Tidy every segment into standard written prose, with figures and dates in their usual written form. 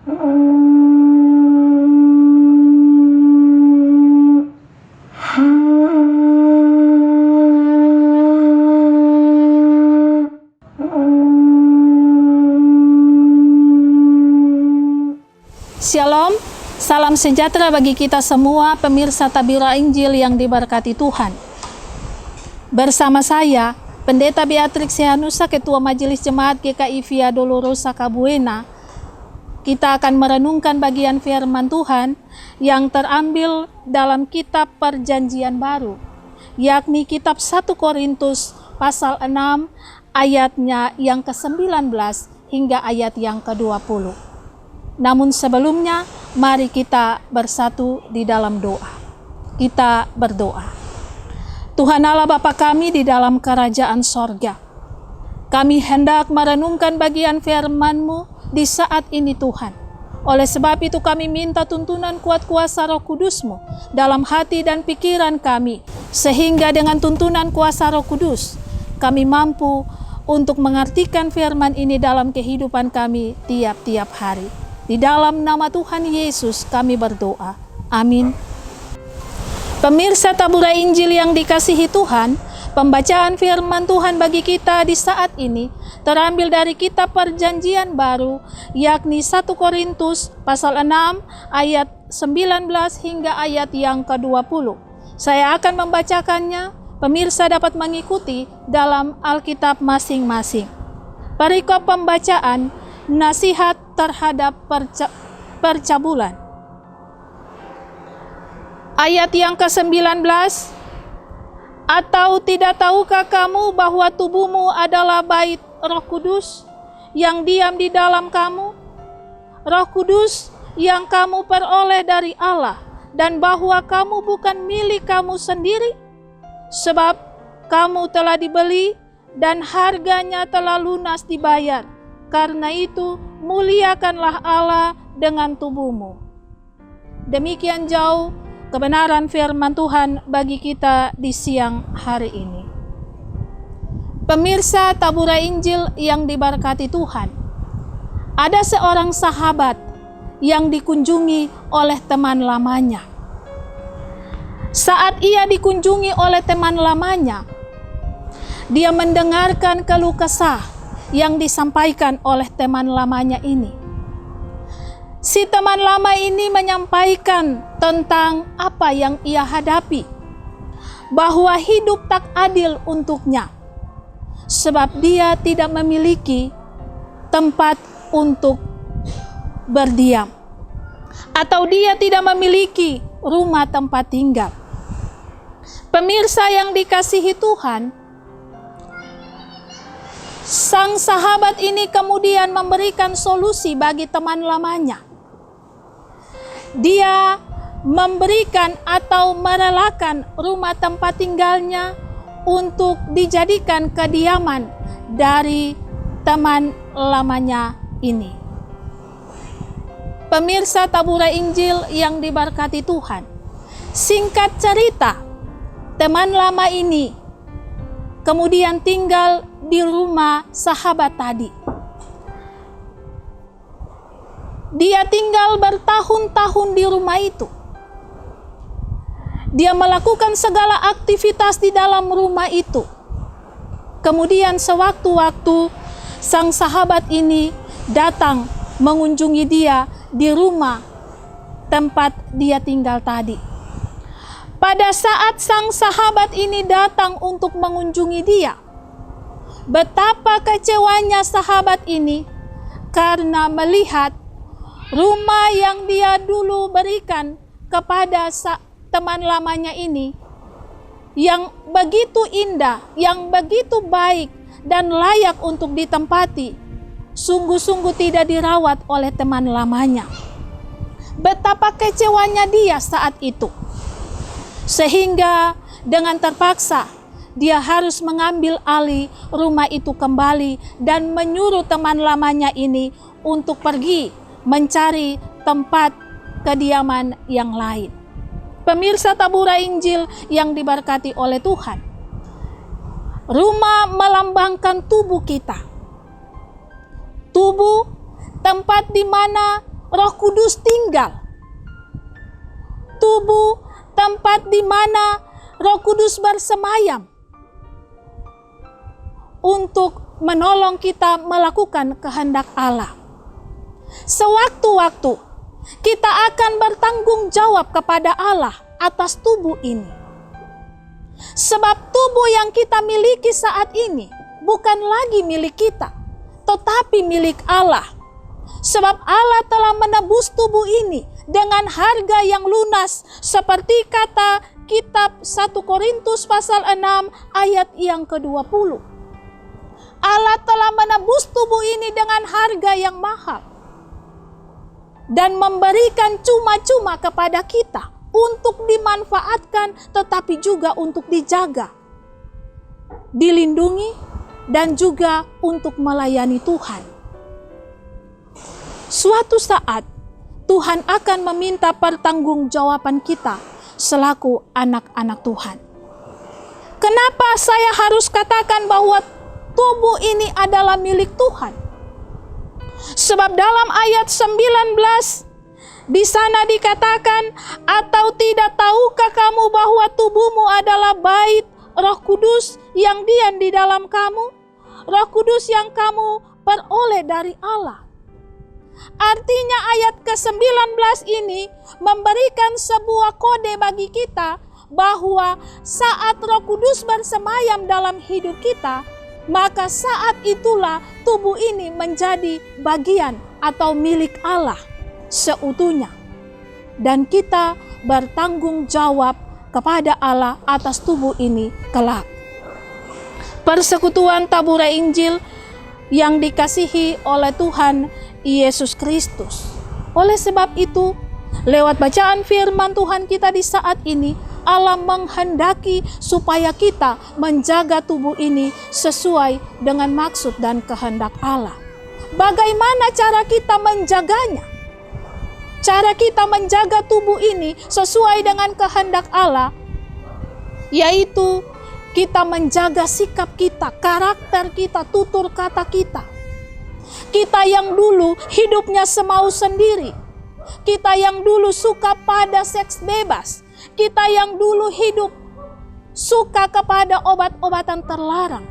Shalom, salam sejahtera bagi kita semua pemirsa Tabira Injil yang diberkati Tuhan. Bersama saya, Pendeta Beatrix Hehanusa, Ketua Majelis Jemaat GKI Via Dolorosa Cabuena, kita akan merenungkan bagian firman Tuhan yang terambil dalam kitab Perjanjian Baru, yakni kitab 1 Korintus pasal 6 ayatnya yang ke-19 hingga ayat yang ke-20. Namun sebelumnya, mari kita bersatu di dalam doa. Kita berdoa. Tuhan Allah Bapa kami di dalam kerajaan sorga, kami hendak merenungkan bagian firman-Mu di saat ini Tuhan. Oleh sebab itu kami minta tuntunan kuat kuasa Roh Kudus-Mu dalam hati dan pikiran kami, sehingga dengan tuntunan kuasa Roh Kudus, kami mampu untuk mengartikan firman ini dalam kehidupan kami tiap-tiap hari. Di dalam nama Tuhan Yesus kami berdoa. Amin. Pemirsa Tabura Injil yang dikasihi Tuhan, pembacaan firman Tuhan bagi kita di saat ini terambil dari kitab Perjanjian Baru, yakni 1 Korintus pasal 6 ayat 19 hingga ayat yang ke-20. Saya akan membacakannya, pemirsa dapat mengikuti dalam Alkitab masing-masing. Perikop pembacaan, nasihat terhadap percabulan. Ayat yang ke-19, atau tidak tahukah kamu bahwa tubuhmu adalah bait Roh Kudus yang diam di dalam kamu? Roh Kudus yang kamu peroleh dari Allah, dan bahwa kamu bukan milik kamu sendiri, sebab kamu telah dibeli dan harganya telah lunas dibayar. Karena itu, muliakanlah Allah dengan tubuhmu. Demikian jauh kebenaran firman Tuhan bagi kita di siang hari ini. Pemirsa Tabura Injil yang diberkati Tuhan, ada seorang sahabat yang dikunjungi oleh teman lamanya. Saat ia dikunjungi oleh teman lamanya, dia mendengarkan keluh kesah yang disampaikan oleh teman lamanya ini. Si teman lama ini menyampaikan tentang apa yang ia hadapi, bahwa hidup tak adil untuknya, sebab dia tidak memiliki tempat untuk berdiam, atau dia tidak memiliki rumah tempat tinggal. Pemirsa yang dikasihi Tuhan, sang sahabat ini kemudian memberikan solusi bagi teman lamanya. Dia memberikan atau merelakan rumah tempat tinggalnya untuk dijadikan kediaman dari teman lamanya ini. Pemirsa Tabura Injil yang diberkati Tuhan, singkat cerita, teman lama ini kemudian tinggal di rumah sahabat tadi. Dia tinggal bertahun-tahun di rumah itu. Dia melakukan segala aktivitas di dalam rumah itu. Kemudian sewaktu-waktu sang sahabat ini datang mengunjungi dia di rumah tempat dia tinggal tadi. Pada saat sang sahabat ini datang untuk mengunjungi dia, betapa kecewanya sahabat ini karena melihat rumah yang dia dulu berikan kepada teman lamanya ini, yang begitu indah, yang begitu baik dan layak untuk ditempati, sungguh-sungguh tidak dirawat oleh teman lamanya. Betapa kecewanya dia saat itu, sehingga dengan terpaksa dia harus mengambil alih rumah itu kembali dan menyuruh teman lamanya ini untuk pergi mencari tempat kediaman yang lain. Pemirsa Tabura Injil yang diberkati oleh Tuhan, rumah melambangkan tubuh kita. Tubuh, tempat di mana Roh Kudus tinggal. Tubuh tempat di mana Roh Kudus bersemayam untuk menolong kita melakukan kehendak Allah. Sewaktu-waktu kita akan bertanggung jawab kepada Allah atas tubuh ini. Sebab tubuh yang kita miliki saat ini bukan lagi milik kita, tetapi milik Allah. Sebab Allah telah menebus tubuh ini dengan harga yang lunas, seperti kata kitab 1 Korintus pasal 6 ayat yang ke-20. Allah telah menebus tubuh ini dengan harga yang mahal dan memberikan cuma-cuma kepada kita untuk dimanfaatkan, tetapi juga untuk dijaga, dilindungi, dan juga untuk melayani Tuhan. Suatu saat Tuhan akan meminta pertanggungjawaban kita selaku anak-anak Tuhan. Kenapa saya harus katakan bahwa tubuh ini adalah milik Tuhan? Sebab dalam ayat 19 di sana dikatakan, atau tidak tahukah kamu bahwa tubuhmu adalah bait Roh Kudus yang diam di dalam kamu? Roh Kudus yang kamu peroleh dari Allah. Artinya ayat ke-19 ini memberikan sebuah kode bagi kita bahwa saat Roh Kudus bersemayam dalam hidup kita, maka saat itulah tubuh ini menjadi bagian atau milik Allah seutuhnya. Dan kita bertanggung jawab kepada Allah atas tubuh ini kelak. Persekutuan Tabura Injil yang dikasihi oleh Tuhan Yesus Kristus. Oleh sebab itu, lewat bacaan firman Tuhan kita di saat ini, Allah menghendaki supaya kita menjaga tubuh ini sesuai dengan maksud dan kehendak Allah. Bagaimana cara kita menjaganya? Cara kita menjaga tubuh ini sesuai dengan kehendak Allah, yaitu kita menjaga sikap kita, karakter kita, tutur kata kita. Kita yang dulu hidupnya semau sendiri, kita yang dulu suka pada seks bebas, kita yang dulu hidup suka kepada obat-obatan terlarang.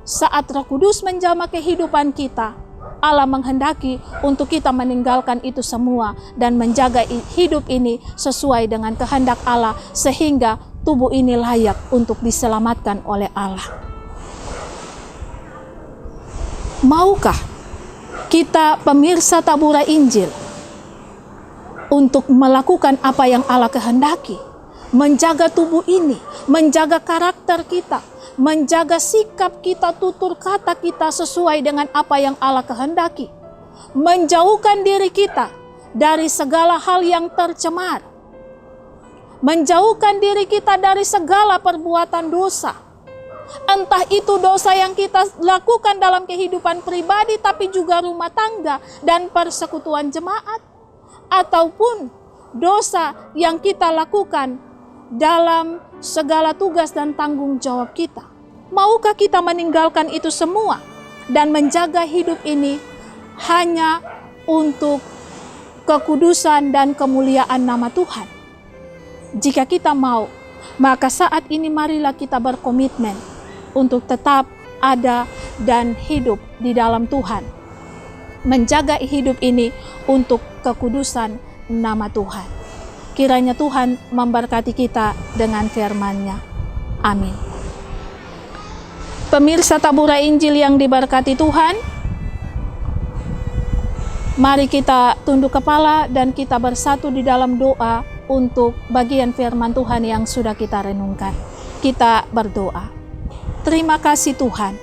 Saat Roh Kudus menjamah kehidupan kita, Allah menghendaki untuk kita meninggalkan itu semua dan menjaga hidup ini sesuai dengan kehendak Allah, sehingga tubuh ini layak untuk diselamatkan oleh Allah. Maukah kita pemirsa Tabura Injil untuk melakukan apa yang Allah kehendaki? Menjaga tubuh ini, menjaga karakter kita, menjaga sikap kita, tutur kata kita sesuai dengan apa yang Allah kehendaki. Menjauhkan diri kita dari segala hal yang tercemar. Menjauhkan diri kita dari segala perbuatan dosa. Entah itu dosa yang kita lakukan dalam kehidupan pribadi, tapi juga rumah tangga dan persekutuan jemaat, ataupun dosa yang kita lakukan dalam segala tugas dan tanggung jawab kita. Maukah kita meninggalkan itu semua dan menjaga hidup ini hanya untuk kekudusan dan kemuliaan nama Tuhan? Jika kita mau, maka saat ini marilah kita berkomitmen untuk tetap ada dan hidup di dalam Tuhan. Menjaga hidup ini untuk kekudusan nama Tuhan. Kiranya Tuhan memberkati kita dengan firman-Nya. Amin. Pemirsa Tabura Injil yang diberkati Tuhan, mari kita tunduk kepala dan kita bersatu di dalam doa untuk bagian firman Tuhan yang sudah kita renungkan. Kita berdoa. Terima kasih Tuhan.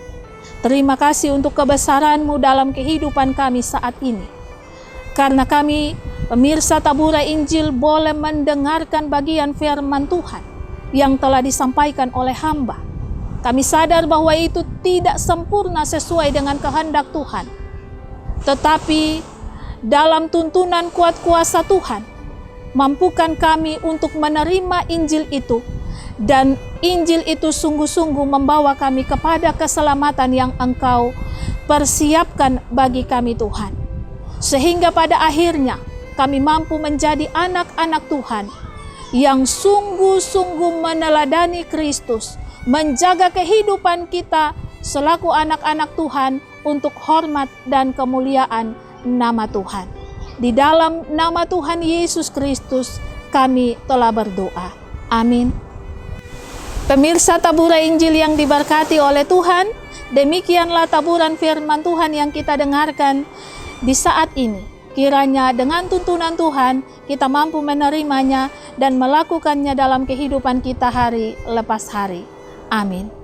Terima kasih untuk kebesaran-Mu dalam kehidupan kami saat ini. Karena kami, pemirsa Tabura Injil, boleh mendengarkan bagian firman Tuhan yang telah disampaikan oleh hamba. Kami sadar bahwa itu tidak sempurna sesuai dengan kehendak Tuhan. Tetapi dalam tuntunan kuat kuasa Tuhan, mampukan kami untuk menerima Injil itu, dan Injil itu sungguh-sungguh membawa kami kepada keselamatan yang Engkau persiapkan bagi kami Tuhan. sehingga pada akhirnya kami mampu menjadi anak-anak Tuhan yang sungguh-sungguh meneladani Kristus, menjaga kehidupan kita selaku anak-anak Tuhan untuk hormat dan kemuliaan nama Tuhan. Di dalam nama Tuhan Yesus Kristus kami telah berdoa. Amin. Pemirsa Tabura Injil yang diberkati oleh Tuhan, demikianlah taburan firman Tuhan yang kita dengarkan di saat ini. Kiranya dengan tuntunan Tuhan kita mampu menerimanya dan melakukannya dalam kehidupan kita hari lepas hari. Amin.